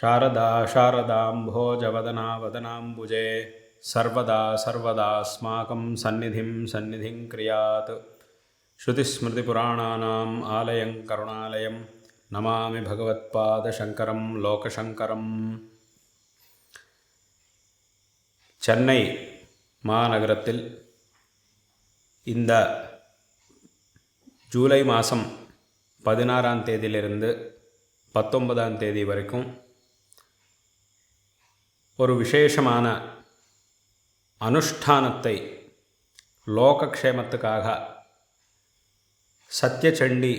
शारदा शारदाम्भोजवदना वदनाम्बुजे सर्वदा सर्वदास्माकं सन्निधिं क्रियात्। श्रुतिस्मृतिपुराणानाम् आलयं करुणालयं नमामि भगवत्पादशङ्करं लोकशङ्करम्। சென்னை மாநகரத்தில் இந்த ஜூலை மாதம் 16ஆம் தேதியிலிருந்து 19ஆம் தேதி வரைக்கும் ஒரு விசேஷமான அனுஷ்டானத்தை லோகக்ஷேமத்துக்காக சத்யசண்டி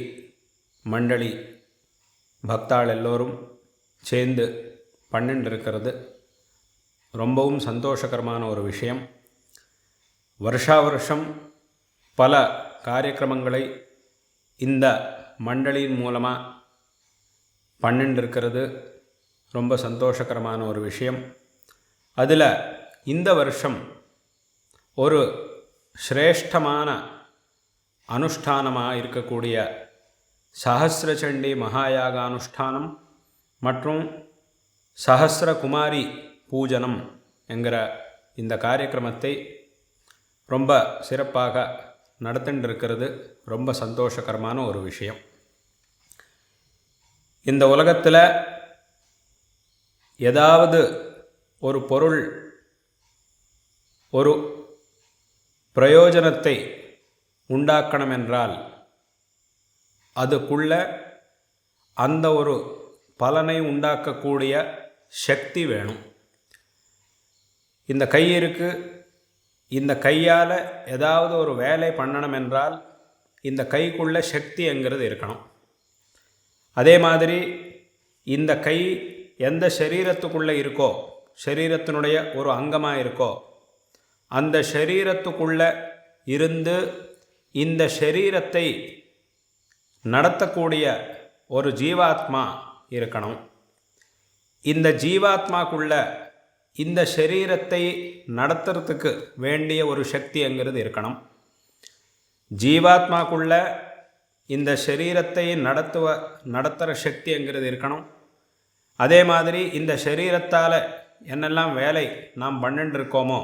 மண்டலி பக்தாள் எல்லோரும் சேர்ந்து பண்ணிண்டிருக்கிறது ரொம்பவும் சந்தோஷகரமான ஒரு விஷயம். வருஷா வருஷம் பல காரியக்கிரமங்களை இந்த மண்டலியின் மூலமாக பண்ணிண்டிருக்கிறது ரொம்ப சந்தோஷகரமான ஒரு விஷயம். அதில் இந்த வருஷம் ஒரு சிரேஷ்டமான அனுஷ்டானமாக இருக்கக்கூடிய சஹஸ்ரசண்டி மகாயாக அனுஷ்டானம் மற்றும் சஹஸ்ரகுமாரி பூஜனம் என்கிற இந்த காரியக்கிரமத்தை ரொம்ப சிறப்பாக நடத்தின்றிருக்கிறது ரொம்ப சந்தோஷகரமான ஒரு விஷயம். இந்த உலகத்தில் ஏதாவது ஒரு பொருள் ஒரு பிரயோஜனத்தை உண்டாக்கணும் என்றால் அதுக்குள்ள அந்த ஒரு பலனை உண்டாக்கக்கூடிய சக்தி வேணும். இந்த கை இருக்குது, இந்த கையால் ஏதாவது ஒரு வேலை பண்ணணும் என்றால் இந்த கைக்குள்ள சக்தி என்கிறது இருக்கணும். அதே மாதிரி இந்த கை எந்த சரீரத்துக்குள்ளே இருக்கோ, சரீரத்தினுடைய ஒரு அங்கமாக இருக்கோ, அந்த சரீரத்துக்குள்ளே இருந்து இந்த சரீரத்தை நடத்தக்கூடிய ஒரு ஜீவாத்மா இருக்கணும். இந்த ஜீவாத்மாக்குள்ள இந்த சரீரத்தை நடத்துறதுக்கு வேண்டிய ஒரு சக்தி என்கிறது இருக்கணும். ஜீவாத்மாக்குள்ள இந்த சரீரத்தை நடத்துகிற சக்தி என்கிறது இருக்கணும். அதே மாதிரி இந்த சரீரத்தால் என்னெல்லாம் வேலை நாம் பண்ணிட்டுருக்கோமோ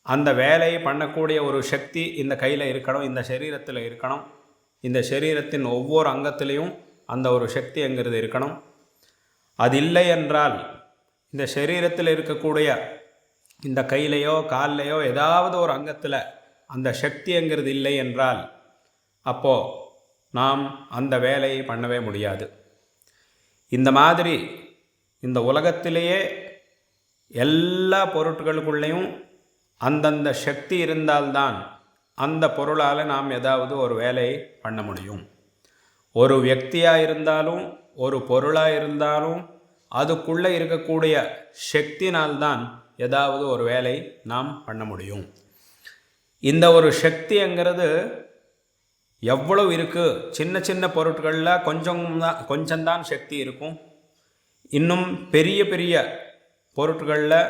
அந்த வேலையை பண்ணக்கூடிய ஒரு சக்தி இந்த கையில் இருக்கணும், இந்த சரீரத்தில் இருக்கணும். இந்த சரீரத்தின் ஒவ்வொரு அங்கத்திலையும் அந்த ஒரு சக்தி என்கிறது இருக்கணும். அது இல்லை என்றால் இந்த சரீரத்தில் இருக்கக்கூடிய இந்த கையிலையோ கால்லையோ ஏதாவது ஒரு அங்கத்தில் அந்த சக்தி என்கிறது இல்லை என்றால் அப்போது நாம் அந்த வேலையை பண்ணவே முடியாது. இந்த மாதிரி இந்த உலகத்திலேயே எல்லா பொருட்களுக்குள்ளேயும் அந்தந்த சக்தி இருந்தால்தான் அந்த பொருளால் நாம் ஏதாவது ஒரு வேலையை பண்ண முடியும். ஒரு வியக்தியாக இருந்தாலும் ஒரு பொருளாக இருந்தாலும் அதுக்குள்ளே இருக்கக்கூடிய சக்தினால்தான் ஏதாவது ஒரு வேலை நாம் பண்ண முடியும். இந்த ஒரு சக்திங்கிறது எவ்வளவு இருக்குது, சின்ன சின்ன பொருட்களில் கொஞ்சம்தான் சக்தி இருக்கும். இன்னும் பெரிய பெரிய பொருட்களில்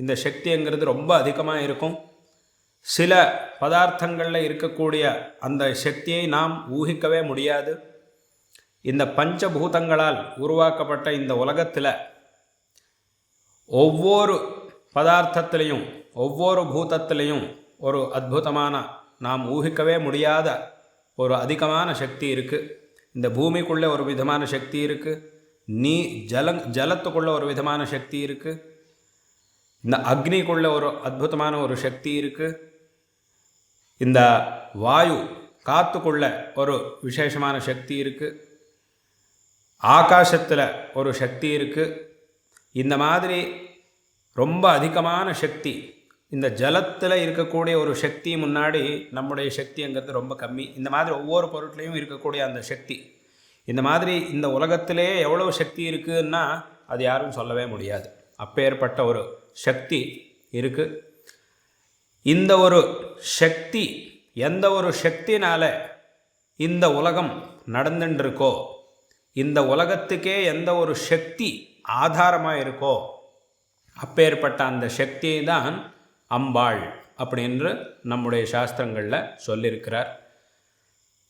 இந்த சக்திங்கிறது ரொம்ப அதிகமாக இருக்கும். சில பதார்த்தங்களில் இருக்கக்கூடிய அந்த சக்தியை நாம் ஊகிக்கவே முடியாது. இந்த பஞ்சபூதங்களால் உருவாக்கப்பட்ட இந்த உலகத்தில் ஒவ்வொரு பதார்த்தத்திலையும் ஒவ்வொரு பூதத்திலையும் ஒரு அற்புதமான நாம் ஊகிக்கவே முடியாத ஒரு அதிகமான சக்தி இருக்குது. இந்த பூமிக்குள்ளே ஒரு விதமான சக்தி இருக்குது, ஜலத்துக்குள்ளே ஒரு விதமான சக்தி இருக்குது, இந்த அக்னிக்குள்ளே ஒரு அற்புதமான ஒரு சக்தி இருக்குது, இந்த வாயு காற்றுக்குள்ளே ஒரு விசேஷமான சக்தி இருக்குது, ஆகாசத்தில் ஒரு சக்தி இருக்குது. இந்த மாதிரி ரொம்ப அதிகமான சக்தி. இந்த ஜலத்தில் இருக்கக்கூடிய ஒரு சக்தி முன்னாடி நம்முடைய சக்திங்கிறது ரொம்ப கம்மி. இந்த மாதிரி ஒவ்வொரு பொருட்லையும் இருக்கக்கூடிய அந்த சக்தி, இந்த மாதிரி இந்த உலகத்திலே எவ்வளவு சக்தி இருக்குதுன்னா அது யாரும் சொல்லவே முடியாது. அப்பேற்பட்ட ஒரு சக்தி இருக்குது. இந்த ஒரு சக்தி எந்த ஒரு சக்தினால் இந்த உலகம் நடந்துட்டுருக்கோ, இந்த உலகத்துக்கே எந்த ஒரு சக்தி ஆதாரமாக இருக்கோ அப்பேற்பட்ட அந்த சக்தியை தான் அம்பாள் அப்படின்று நம்முடைய சாஸ்திரங்களில் சொல்லியிருக்கிறார்.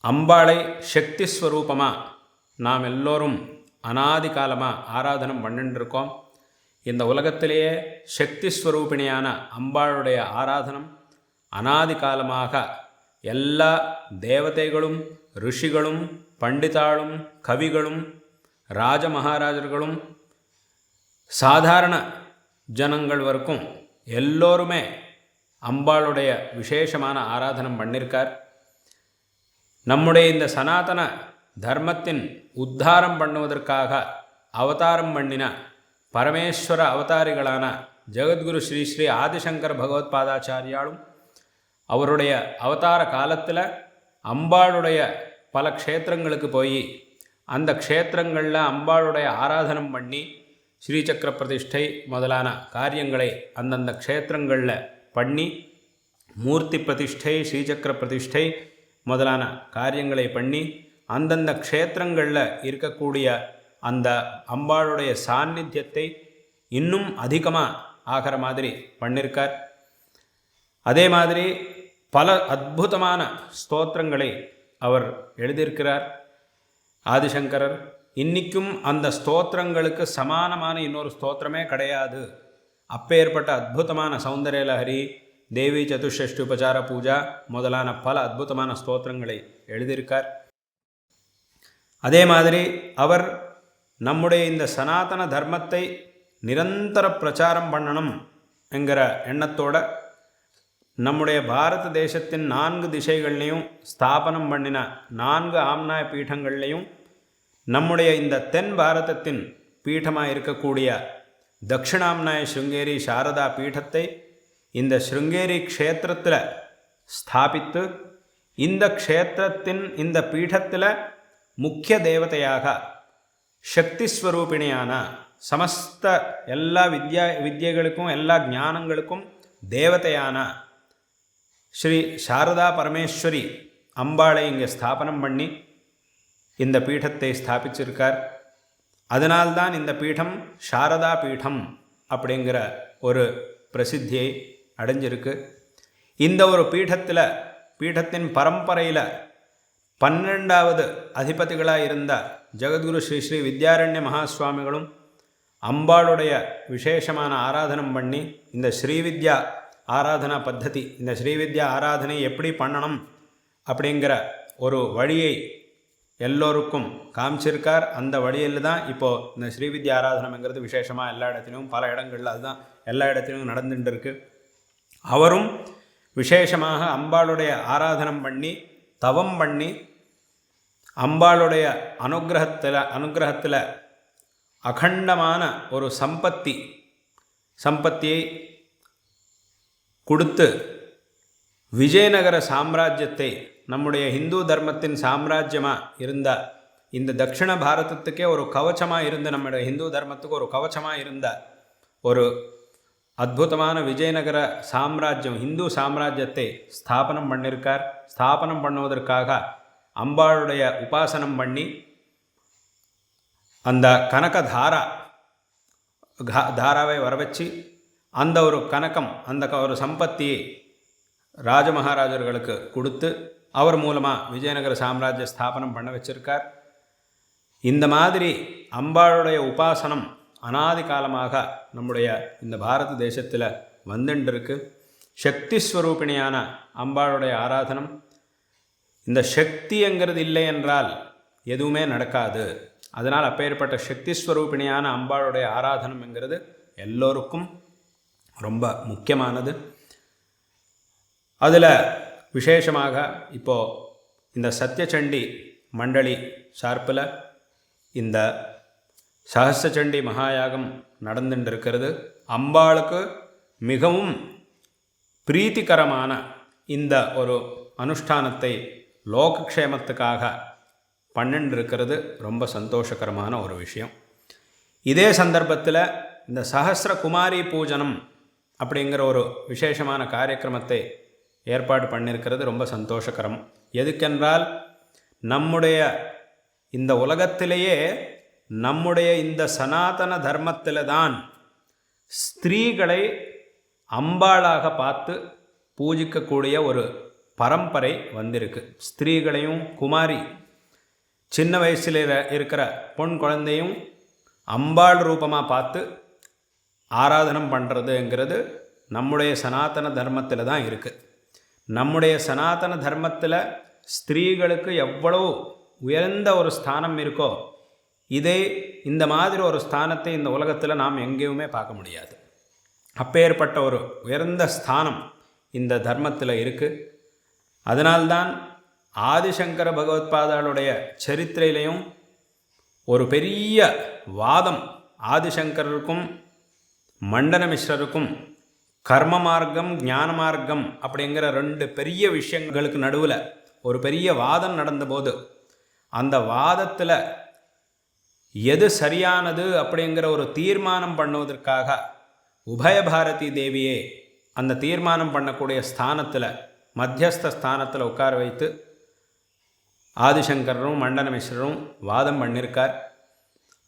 அம்பாளை சக்தி ஸ்வரூபமாக நாம் எல்லோரும் அனாதி காலமாக ஆராதனம் பண்ணிட்டுருக்கோம். இந்த உலகத்திலேயே சக்தி ஸ்வரூபிணியான அம்பாளுடைய ஆராதனம் அனாதி காலமாக எல்லா தேவதைகளும் ரிஷிகளும் பண்டிதாளும் கவிகளும் ராஜ மகாராஜர்களும் சாதாரண ஜனங்கள் வரைக்கும் எல்லோருமே அம்பாளுடைய விசேஷமான ஆராதனம் பண்ணியிருக்கார். நம்முடைய இந்த சனாதன தர்மத்தின் உத்தாரம் பண்ணுவதற்காக அவதாரம் பண்ணின பரமேஸ்வர அவதாரிகளான ஜெகத்குரு ஸ்ரீ ஸ்ரீ ஆதிசங்கர பகவத்பாதாச்சாரியாலும் அவருடைய அவதார காலத்தில் அம்பாளுடைய பல க்ஷேத்திரங்களுக்கு போய் அந்த க்ஷேத்திரங்களில் அம்பாளுடைய ஆராதனம் பண்ணி ஸ்ரீசக்கர பிரதிஷ்டை முதலான காரியங்களை அந்தந்த க்ஷேத்திரங்களில் பண்ணி மூர்த்தி பிரதிஷ்டை ஸ்ரீசக்கர பிரதிஷ்டை முதலான காரியங்களை பண்ணி அந்தந்த க்ஷேத்திரங்களில் இருக்கக்கூடிய அந்த அம்பாளுடைய சாநித்தியத்தை இன்னும் அதிகமாக ஆகிற மாதிரி பண்ணியிருக்கார். அதே மாதிரி பல அற்புதமான ஸ்தோத்திரங்களை அவர் எழுதியிருக்கிறார் ஆதிசங்கரர். இன்றைக்கும் அந்த ஸ்தோத்திரங்களுக்கு சமானமான இன்னொரு ஸ்தோத்திரமே கிடையாது. அப்பேற்பட்ட அற்புதமான சௌந்தர்யலஹரி, தேவி சதுஷ்டி உபசார பூஜா முதலான பல அற்புதமான ஸ்தோத்திரங்களை எழுதியிருக்கார். அதே மாதிரி அவர் நம்முடைய இந்த சனாதன தர்மத்தை நிரந்தர பிரச்சாரம் பண்ணணும் என்கிற எண்ணத்தோட நம்முடைய பாரத தேசத்தின் 4 திசைகள்லையும் ஸ்தாபனம் பண்ணின 4 ஆம்நாய பீடங்கள்லையும் நம்முடைய இந்த தென் பாரதத்தின் பீடமாக இருக்கக்கூடிய தட்சிணாம்நாய ஸ்ருங்கேரி சாரதா பீடத்தை இந்த ஸ்ருங்கேரி க்ஷேத்திரத்தில் ஸ்தாபித்து இந்த க்ஷேத்திரத்தின் இந்த பீடத்தில் முக்கிய தேவதையாக சக்தி ஸ்வரூபிணியான சமஸ்த எல்லா வித்யைகளுக்கும் எல்லா ஞானங்களுக்கும் தேவதையான ஸ்ரீ சாரதா பரமேஸ்வரி அம்பாளை இங்கே ஸ்தாபனம் பண்ணி இந்த பீடத்தை ஸ்தாபிச்சிருக்கார். அதனால்தான் இந்த பீடம் சாரதா பீடம் அப்படிங்கிற ஒரு பிரசித்தியை அடைஞ்சிருக்கு. இந்த ஒரு பீடத்தின் பரம்பரையில் 12வது அதிபதிகளாக இருந்த ஜெகத்குரு ஸ்ரீ ஸ்ரீ வித்யாரண்ய மகாஸ்வாமிகளும் அம்பாளுடைய விசேஷமான ஆராதனம் பண்ணி இந்த ஸ்ரீவித்யா ஆராதனா பத்ததி, இந்த ஸ்ரீவித்யா ஆராதனை எப்படி பண்ணணும் அப்படிங்கிற ஒரு வழியை எல்லோருக்கும் காமிச்சிருக்கார். அந்த வழியில் தான் இப்போது இந்த ஸ்ரீவித்யா ஆராதனம்ங்கிறது விசேஷமாக எல்லா இடத்துலையும் பல இடங்களில் அதுதான் எல்லா இடத்துலையும் நடந்துட்டு இருக்கு. அவரும் விசேஷமாக அம்பாளுடைய ஆராதனம் பண்ணி தவம் பண்ணி அம்பாளுடைய அனுகிரகத்தில் அகண்டமான ஒரு சம்பத்தியை கொடுத்து விஜயநகர சாம்ராஜ்யத்தை நம்முடைய இந்து தர்மத்தின் சாம்ராஜ்யமாக இருந்த இந்த தட்சிண பாரதத்துக்கே ஒரு கவச்சமாக இருந்த நம்முடைய இந்து தர்மத்துக்கு ஒரு கவச்சமாக இருந்த ஒரு அற்புதமான விஜயநகர சாம்ராஜ்யம் இந்து சாம்ராஜ்யத்தை ஸ்தாபனம் பண்ணியிருக்கார். ஸ்தாபனம் பண்ணுவதற்காக அம்பாளுடைய உபாசனம் பண்ணி அந்த கனக தாராவை வரவச்சு அந்த ஒரு கனகம் அந்த ஒரு சம்பத்தியை ராஜமகாராஜர்களுக்கு கொடுத்து அவர் மூலமாக விஜயநகர சாம்ராஜ்ய ஸ்தாபனம் பண்ண வச்சிருக்கார். இந்த மாதிரி அம்பாளுடைய உபாசனம் அனாதி காலமாக நம்முடைய இந்த பாரத தேசத்தில் வந்துருக்கு. சக்தி ஸ்வரூபிணியான அம்பாளுடைய ஆராதனம், இந்த சக்திங்கிறது இல்லை என்றால் எதுவுமே நடக்காது. அதனால் அப்பேற்பட்ட சக்தி ஸ்வரூபிணியான அம்பாளுடைய ஆராதனம்ங்கிறது எல்லோருக்கும் ரொம்ப முக்கியமானது. அதில் விசேஷமாக இப்போது இந்த சத்யசண்டி மண்டலி சார்பில் இந்த சஹஸ்ரசண்டி மகாயாகம் நடந்துட்டு இருக்கிறது. அம்பாளுக்கு மிகவும் பிரீத்திகரமான இந்த ஒரு அனுஷ்டானத்தை லோகக்ஷேமத்துக்காக பண்ணிட்டு இருக்கிறது ரொம்ப சந்தோஷகரமான ஒரு விஷயம். இதே சந்தர்ப்பத்தில் இந்த சஹஸ்ர குமாரி பூஜனம் அப்படிங்கிற ஒரு விசேஷமான காரியக்கிரமத்தை ஏற்பாடு பண்ணியிருக்கிறது ரொம்ப சந்தோஷகரம். எதுக்கென்றால் நம்முடைய இந்த உலகத்திலேயே நம்முடைய இந்த சனாதன தர்மத்தில் தான் ஸ்திரீகளை அம்பாளாக பார்த்து பூஜிக்கக்கூடிய ஒரு பரம்பரை வந்திருக்கு. ஸ்திரீகளையும் சின்ன வயசில் இருக்கிற பொன் குழந்தையும் அம்பாள் ரூபமாக பார்த்து ஆராதனம் பண்ணுறதுங்கிறது நம்முடைய சனாதன தர்மத்தில் தான் இருக்குது. நம்முடைய சனாதன தர்மத்தில் ஸ்திரீகளுக்கு எவ்வளவு உயர்ந்த ஒரு ஸ்தானம் இருக்கோ, இதே இந்த மாதிரி ஒரு ஸ்தானத்தை இந்த உலகத்தில் நாம் எங்கேயுமே பார்க்க முடியாது. அப்பேற்பட்ட ஒரு உயர்ந்த ஸ்தானம் இந்த தர்மத்தில் இருக்குது. அதனால்தான் ஆதிசங்கர பகவத்பாதாளுடைய சரித்திரையிலையும் ஒரு பெரிய வாதம் ஆதிசங்கருக்கும் மண்டன மிஸ்ரருக்கும் கர்ம மார்க்கம் ஞான மார்க்கம் அப்படிங்கிற 2 பெரிய விஷயங்களுக்கு நடுவில் ஒரு பெரிய வாதம் நடந்தபோது, அந்த வாதத்தில் எது சரியானது அப்படிங்கிற ஒரு தீர்மானம் பண்ணுவதற்காக உபயபாரதி தேவியே அந்த தீர்மானம் பண்ணக்கூடிய ஸ்தானத்தில் மத்தியஸ்த ஸ்தானத்தில் உட்கார வைத்து ஆதிசங்கரும் மண்டன மிஸ்ரரும் வாதம் பண்ணியிருக்கார்.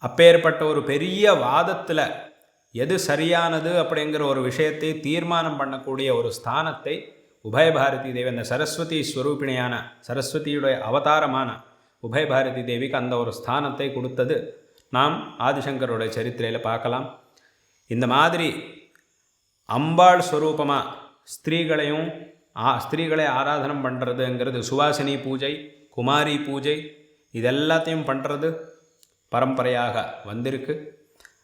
அப்பேற்பட்ட ஒரு பெரிய வாதத்தில் எது சரியானது அப்படிங்கிற ஒரு விஷயத்தை தீர்மானம் பண்ணக்கூடிய ஒரு ஸ்தானத்தை உபயபாரதி தேவி, அந்த சரஸ்வதி ஸ்வரூபிணியான சரஸ்வதியுடைய அவதாரமான உபயபாரதி தேவிக்கு அந்த ஒரு ஸ்தானத்தை கொடுத்தது நாம் ஆதிசங்கருடைய சரித்திரையில் பார்க்கலாம். இந்த மாதிரி அம்பாள் ஸ்வரூபமாக ஸ்திரீகளை ஆராதனம் பண்ணுறதுங்கிறது சுவாசினி பூஜை, குமாரி பூஜை, இதெல்லாத்தையும் பண்ணுறது பரம்பரையாக வந்திருக்கு.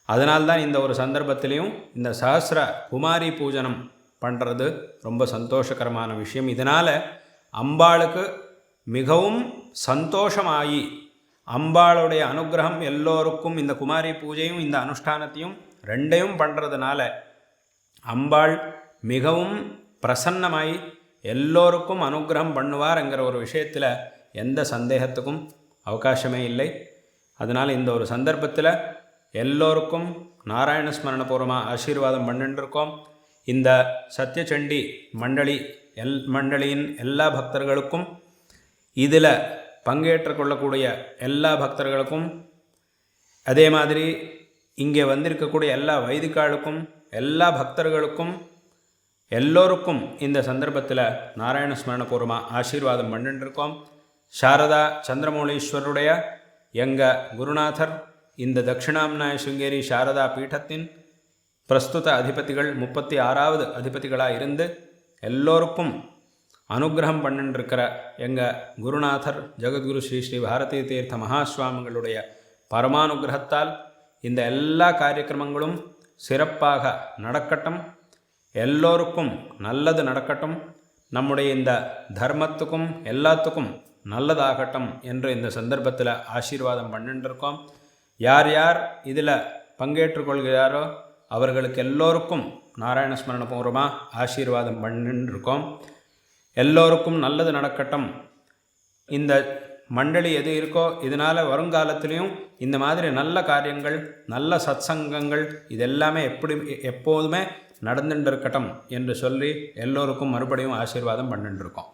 அதனால்தான் இந்த ஒரு சந்தர்ப்பத்திலையும் இந்த சஹஸ்ர குமாரி பூஜனம் பண்ணுறது ரொம்ப சந்தோஷகரமான விஷயம். இதனால் அம்பாளுக்கு மிகவும் சந்தோஷமாகி அம்பாளுடைய அனுகிரகம் எல்லோருக்கும் இந்த குமாரி பூஜையும் இந்த அனுஷ்டானத்தையும் 2ஐயும் பண்ணுறதுனால அம்பாள் மிகவும் பிரசன்னமாகி எல்லோருக்கும் அனுகிரகம் பண்ணுவார்ங்கிற ஒரு விஷயத்தில் எந்த சந்தேகத்துக்கும் அவகாசமே இல்லை. அதனால் இந்த ஒரு சந்தர்ப்பத்தில் எல்லோருக்கும் நாராயண ஸ்மரணபூர்வமாக ஆசீர்வாதம் பண்ணிட்டுருக்கோம். இந்த சத்யசண்டி மண்டலியின் எல்லா பக்தர்களுக்கும், இதில் பங்கேற்றுக்கொள்ளக்கூடிய எல்லா பக்தர்களுக்கும், அதே மாதிரி இங்கே வந்திருக்கக்கூடிய எல்லா வைதிகாளுக்கும், எல்லா பக்தர்களுக்கும், எல்லோருக்கும் இந்த சந்தர்ப்பத்தில் நாராயண ஸ்மரணபூர்வமாக ஆசீர்வாதம் பண்ணிட்டுருக்கோம். சாரதா சந்திரமௌலீஸ்வருடைய எங்கள் குருநாதர் இந்த தட்சிணாம்னாய சுங்கேரி சாரதா பீட்டத்தின் பிரஸ்துத அதிபதிகள் 36வது அதிபதிகளாக இருந்து எல்லோருக்கும் அனுகிரகம் பண்ணிட்டுருக்கிற எங்கள் குருநாதர் ஜெகத்குரு ஸ்ரீ ஸ்ரீ பாரதி தீர்த்த மகாஸ்வாமிகளுடைய பரமானுகிரகத்தால் இந்த எல்லா காரியக்கிரமங்களும் சிறப்பாக நடக்கட்டும், எல்லோருக்கும் நல்லது நடக்கட்டும், நம்முடைய இந்த தர்மத்துக்கும் எல்லாத்துக்கும் நல்லதாகட்டும் என்று இந்த சந்தர்ப்பத்தில் ஆசீர்வாதம் பண்ணிட்டுருக்கோம். யார் யார் இதில் பங்கேற்றுக்கொள்கிறாரோ அவர்களுக்கு எல்லோருக்கும் நாராயண ஸ்மரணபூர்வமாக ஆசீர்வாதம் பண்ணிட்டுருக்கோம். எல்லோருக்கும் நல்லது நடக்கட்டும். இந்த மண்டலி எது இருக்கோ இதனால் வருங்காலத்திலையும் இந்த மாதிரி நல்ல காரியங்கள், நல்ல சத்சங்கங்கள் இதெல்லாமே எப்போதுமே நடந்துட்டு இருக்கட்டும் என்று சொல்லி எல்லோருக்கும் மறுபடியும் ஆசீர்வாதம் பண்ணிட்டுருக்கோம்.